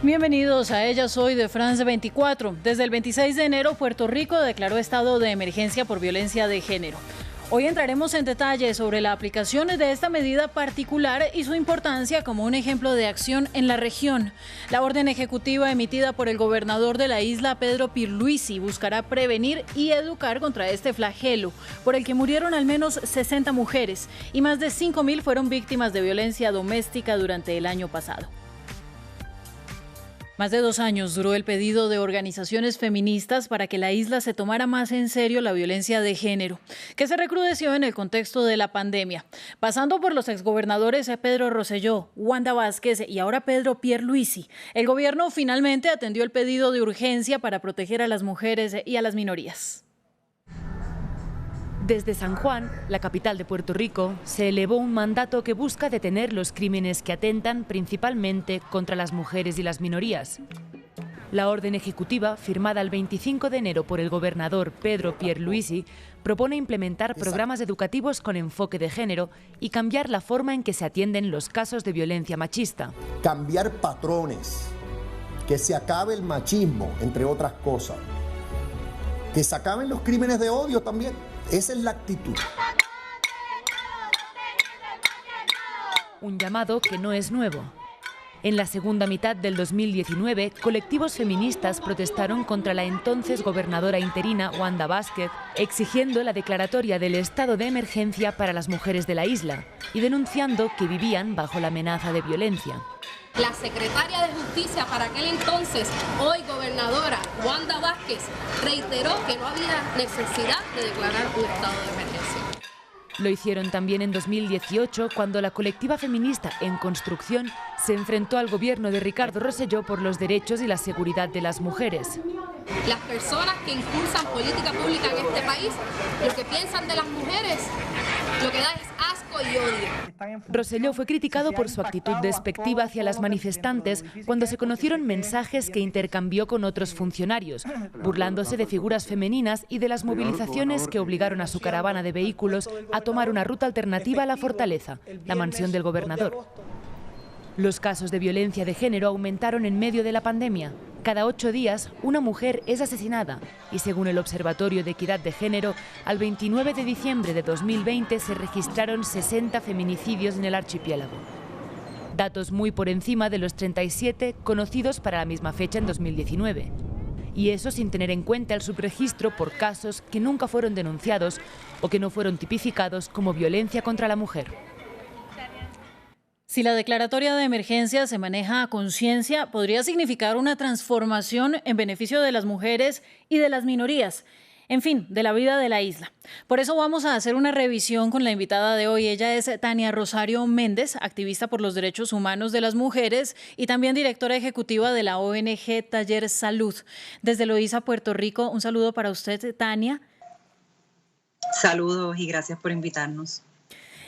Bienvenidos a Ella Soy de France 24. Desde el 26 de enero, Puerto Rico declaró estado de emergencia por violencia de género. Hoy entraremos en detalle sobre la aplicación de esta medida particular y su importancia como un ejemplo de acción en la región. La orden ejecutiva emitida por el gobernador de la isla, Pedro Pierluisi, buscará prevenir y educar contra este flagelo, por el que murieron al menos 60 mujeres y más de 5.000 fueron víctimas de violencia doméstica durante el año pasado. Más de 2 años duró el pedido de organizaciones feministas para que la isla se tomara más en serio la violencia de género, que se recrudeció en el contexto de la pandemia. Pasando por los exgobernadores Pedro Rosselló, Wanda Vázquez y ahora Pedro Pierluisi, el gobierno finalmente atendió el pedido de urgencia para proteger a las mujeres y a las minorías. Desde San Juan, la capital de Puerto Rico, se elevó un mandato que busca detener los crímenes que atentan principalmente contra las mujeres y las minorías. La orden ejecutiva, firmada el 25 de enero por el gobernador Pedro Pierluisi, propone implementar programas educativos con enfoque de género y cambiar la forma en que se atienden los casos de violencia machista. Cambiar patrones, que se acabe el machismo, entre otras cosas. Que se acaben los crímenes de odio también. Esa es la actitud. Un llamado que no es nuevo. En la segunda mitad del 2019, colectivos feministas protestaron contra la entonces gobernadora interina Wanda Vázquez, exigiendo la declaratoria del estado de emergencia para las mujeres de la isla y denunciando que vivían bajo la amenaza de violencia. La secretaria de Justicia para aquel entonces, hoy gobernadora, Wanda Vázquez, reiteró que no había necesidad de declarar un estado de emergencia. Lo hicieron también en 2018, cuando la colectiva feminista En Construcción se enfrentó al gobierno de Ricardo Rosselló por los derechos y la seguridad de las mujeres. Las personas que impulsan política pública en este país, lo que piensan de las mujeres, lo que da es asco y odio. Rosselló fue criticado por su actitud despectiva hacia las manifestantes cuando se conocieron mensajes que intercambió con otros funcionarios, burlándose de figuras femeninas y de las movilizaciones que obligaron a su caravana de vehículos a tomar una ruta alternativa a la fortaleza, la mansión del gobernador. Los casos de violencia de género aumentaron en medio de la pandemia. Cada 8 días, una mujer es asesinada y según el Observatorio de Equidad de Género, al 29 de diciembre de 2020 se registraron 60 feminicidios en el archipiélago. Datos muy por encima de los 37 conocidos para la misma fecha en 2019. Y eso sin tener en cuenta el subregistro por casos que nunca fueron denunciados o que no fueron tipificados como violencia contra la mujer. Si la declaratoria de emergencia se maneja a conciencia, podría significar una transformación en beneficio de las mujeres y de las minorías, en fin, de la vida de la isla. Por eso vamos a hacer una revisión con la invitada de hoy. Ella es Tania Rosario Méndez, activista por los derechos humanos de las mujeres y también directora ejecutiva de la ONG Taller Salud. Desde Loíza, Puerto Rico, un saludo para usted, Tania. Saludos y gracias por invitarnos.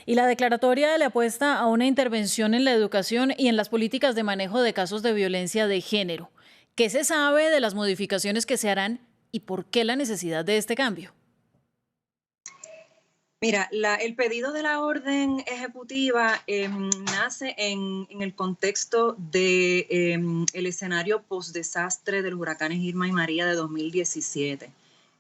Y la declaratoria le apuesta a una intervención en la educación y en las políticas de manejo de casos de violencia de género. ¿Qué se sabe de las modificaciones que se harán y por qué la necesidad de este cambio? Mira, el pedido de la orden ejecutiva nace en el contexto del escenario postdesastre de los huracanes Irma y María de 2017.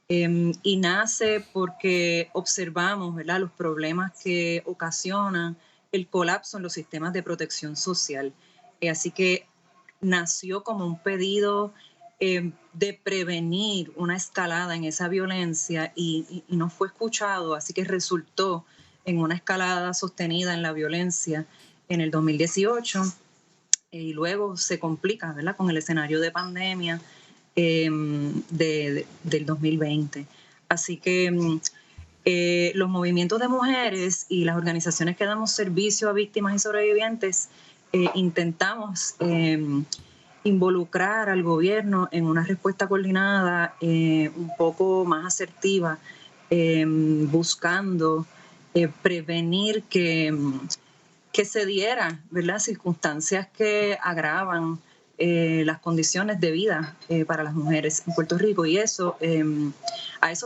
Y nace porque observamos, ¿verdad?, los problemas que ocasionan el colapso en los sistemas de protección social. Así que nació como un pedido de prevenir una escalada en esa violencia y no fue escuchado, así que resultó en una escalada sostenida en la violencia en el 2018 y luego se complica, ¿verdad?, con el escenario de pandemia del 2020. Así que los movimientos de mujeres y las organizaciones que damos servicio a víctimas y sobrevivientes intentamos involucrar al gobierno en una respuesta coordinada un poco más asertiva, buscando prevenir que se dieran, ¿verdad?, circunstancias que agravan las condiciones de vida para las mujeres en Puerto Rico, y a eso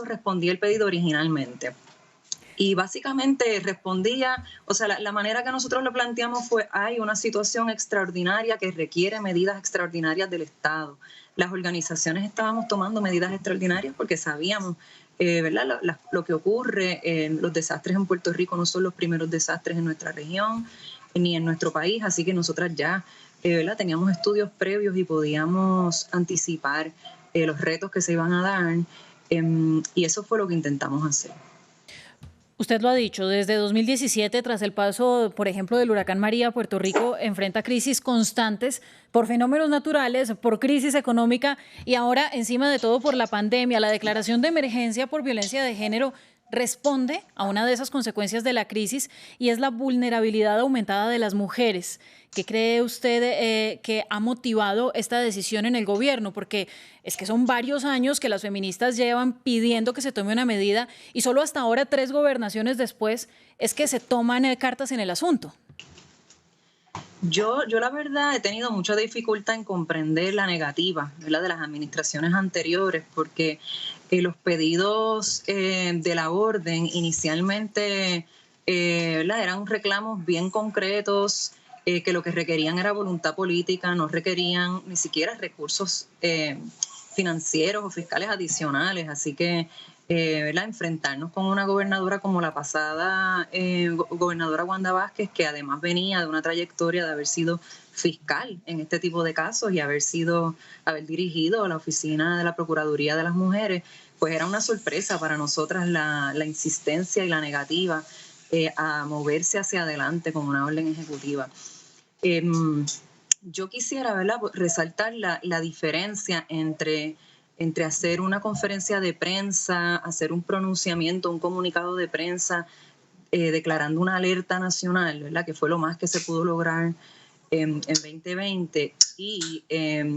respondía el pedido originalmente. Y básicamente respondía, o sea, la manera que nosotros lo planteamos fue, hay una situación extraordinaria que requiere medidas extraordinarias del Estado. Las organizaciones estábamos tomando medidas extraordinarias porque sabíamos, ¿verdad? Lo que ocurre, los desastres en Puerto Rico no son los primeros desastres en nuestra región ni en nuestro país, así que nosotras ya, ¿verdad? Teníamos estudios previos y podíamos anticipar los retos que se iban a dar, y eso fue lo que intentamos hacer. Usted lo ha dicho, desde 2017, tras el paso, por ejemplo, del huracán María, Puerto Rico enfrenta crisis constantes por fenómenos naturales, por crisis económica y ahora, encima de todo, por la pandemia. La declaración de emergencia por violencia de género responde a una de esas consecuencias de la crisis y es la vulnerabilidad aumentada de las mujeres. ¿Qué cree usted que ha motivado esta decisión en el gobierno? Porque es que son varios años que las feministas llevan pidiendo que se tome una medida y solo hasta ahora, 3 gobernaciones después, es que se toman cartas en el asunto. Yo la verdad he tenido mucha dificultad en comprender la negativa, ¿verdad?, de las administraciones anteriores, porque los pedidos de la orden inicialmente ¿verdad?, eran reclamos bien concretos, que lo que requerían era voluntad política, no requerían ni siquiera recursos financieros o fiscales adicionales, así que ¿verdad?, enfrentarnos con una gobernadora como la pasada gobernadora Wanda Vázquez, que además venía de una trayectoria de haber sido fiscal en este tipo de casos y haber dirigido la oficina de la Procuraduría de las Mujeres, pues era una sorpresa para nosotras la insistencia y la negativa a moverse hacia adelante con una orden ejecutiva. Yo quisiera, ¿verdad?, resaltar la diferencia entre hacer una conferencia de prensa, hacer un pronunciamiento, un comunicado de prensa declarando una alerta nacional, ¿verdad?, que fue lo más que se pudo lograr en 2020, y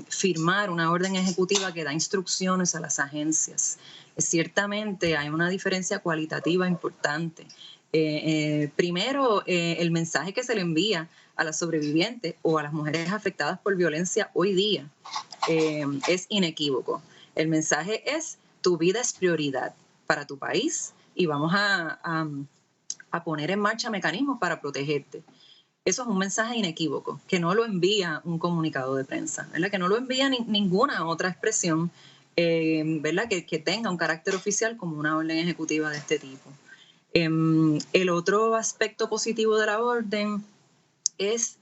firmar una orden ejecutiva que da instrucciones a las agencias. Ciertamente hay una diferencia cualitativa importante. Primero, el mensaje que se le envía a las sobrevivientes o a las mujeres afectadas por violencia hoy día es inequívoco. El mensaje es: tu vida es prioridad para tu país y vamos a poner en marcha mecanismos para protegerte. Eso es un mensaje inequívoco, que no lo envía un comunicado de prensa, ¿verdad?, que no lo envía ninguna otra expresión ¿verdad?, que tenga un carácter oficial como una orden ejecutiva de este tipo. El otro aspecto positivo de la orden es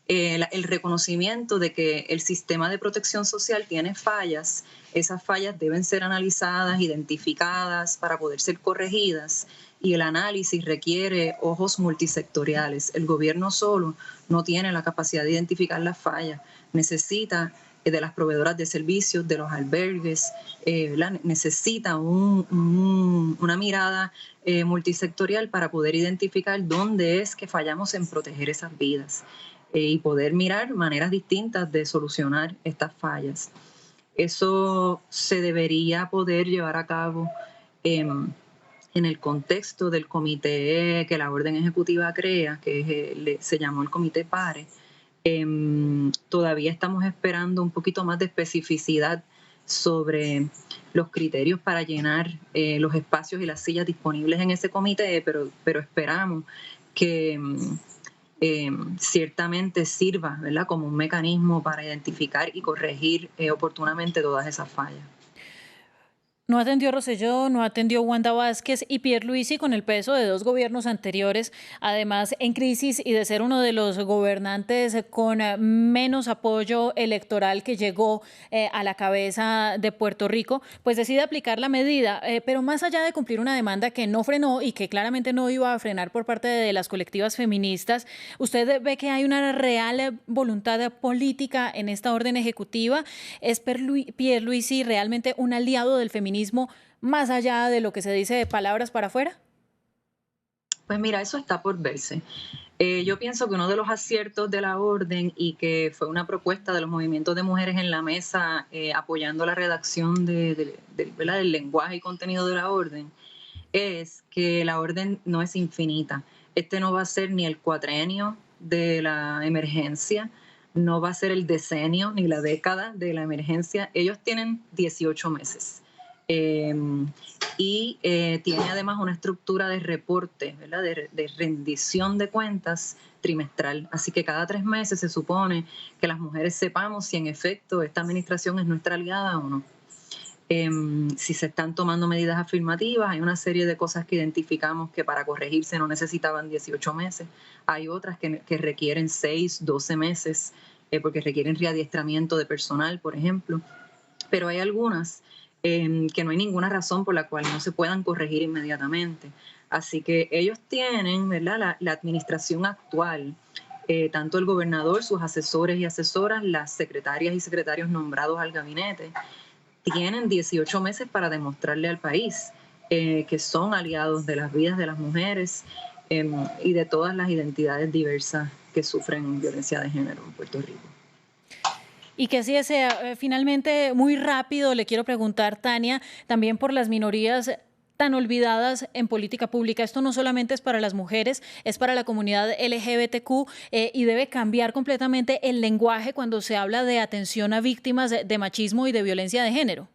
el reconocimiento de que el sistema de protección social tiene fallas. Esas fallas deben ser analizadas, identificadas para poder ser corregidas, y el análisis requiere ojos multisectoriales. El gobierno solo no tiene la capacidad de identificar las fallas. Necesita de las proveedoras de servicios, de los albergues, necesita una mirada multisectorial para poder identificar dónde es que fallamos en proteger esas vidas y poder mirar maneras distintas de solucionar estas fallas. Eso se debería poder llevar a cabo en el contexto del comité que la orden ejecutiva crea, que se llamó el Comité PARE. Todavía estamos esperando un poquito más de especificidad sobre los criterios para llenar los espacios y las sillas disponibles en ese comité, pero esperamos que ciertamente sirva, ¿verdad?, como un mecanismo para identificar y corregir oportunamente todas esas fallas. No atendió Rosselló, no atendió Wanda Vázquez y Pierluisi, con el peso de 2 gobiernos anteriores, además en crisis y de ser uno de los gobernantes con menos apoyo electoral que llegó a la cabeza de Puerto Rico, pues decide aplicar la medida. Pero más allá de cumplir una demanda que no frenó y que claramente no iba a frenar por parte de las colectivas feministas, ¿usted ve que hay una real voluntad política en esta orden ejecutiva? ¿Es Pierluisi realmente un aliado del feminismo más allá de lo que se dice de palabras para afuera? Pues mira, eso está por verse. Yo pienso que uno de los aciertos de la orden, y que fue una propuesta de los movimientos de mujeres en la mesa apoyando la redacción del lenguaje y contenido de la orden, es que la orden no es infinita. Este no va a ser ni el cuatrienio de la emergencia, no va a ser el decenio ni la década de la emergencia. Ellos tienen 18 meses. y tiene además una estructura de reporte, ¿verdad? De rendición de cuentas trimestral. Así que cada 3 meses se supone que las mujeres sepamos si en efecto esta administración es nuestra aliada o no. Si se están tomando medidas afirmativas, hay una serie de cosas que identificamos que para corregirse no necesitaban 18 meses. Hay otras que requieren 6, 12 meses, porque requieren readiestramiento de personal, por ejemplo. Pero hay algunas que no hay ninguna razón por la cual no se puedan corregir inmediatamente. Así que ellos tienen, ¿verdad?, la administración actual, tanto el gobernador, sus asesores y asesoras, las secretarias y secretarios nombrados al gabinete, tienen 18 meses para demostrarle al país que son aliados de las vidas de las mujeres y de todas las identidades diversas que sufren violencia de género en Puerto Rico. Y que así sea. Finalmente, muy rápido, le quiero preguntar, Tania, también por las minorías tan olvidadas en política pública. Esto no solamente es para las mujeres, es para la comunidad LGBTQ y debe cambiar completamente el lenguaje cuando se habla de atención a víctimas de machismo y de violencia de género.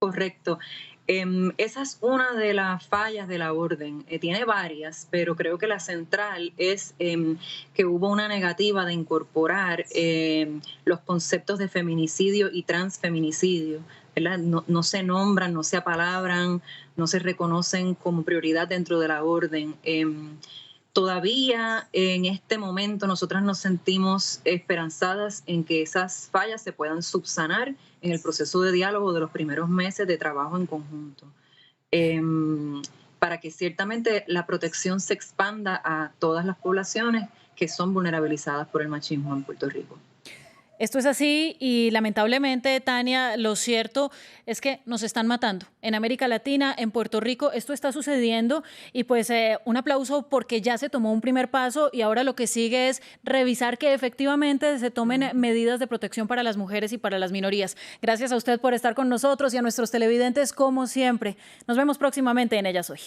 Correcto. Esa es una de las fallas de la orden. Tiene varias, pero creo que la central es que hubo una negativa de incorporar los conceptos de feminicidio y transfeminicidio. No se nombran, no se apalabran, no se reconocen como prioridad dentro de la orden. Todavía en este momento nosotras nos sentimos esperanzadas en que esas fallas se puedan subsanar en el proceso de diálogo de los primeros meses de trabajo en conjunto, para que ciertamente la protección se expanda a todas las poblaciones que son vulnerabilizadas por el machismo en Puerto Rico. Esto es así y lamentablemente, Tania, lo cierto es que nos están matando. En América Latina, en Puerto Rico, esto está sucediendo y pues un aplauso porque ya se tomó un primer paso y ahora lo que sigue es revisar que efectivamente se tomen medidas de protección para las mujeres y para las minorías. Gracias a usted por estar con nosotros y a nuestros televidentes como siempre. Nos vemos próximamente en Ellas Hoy.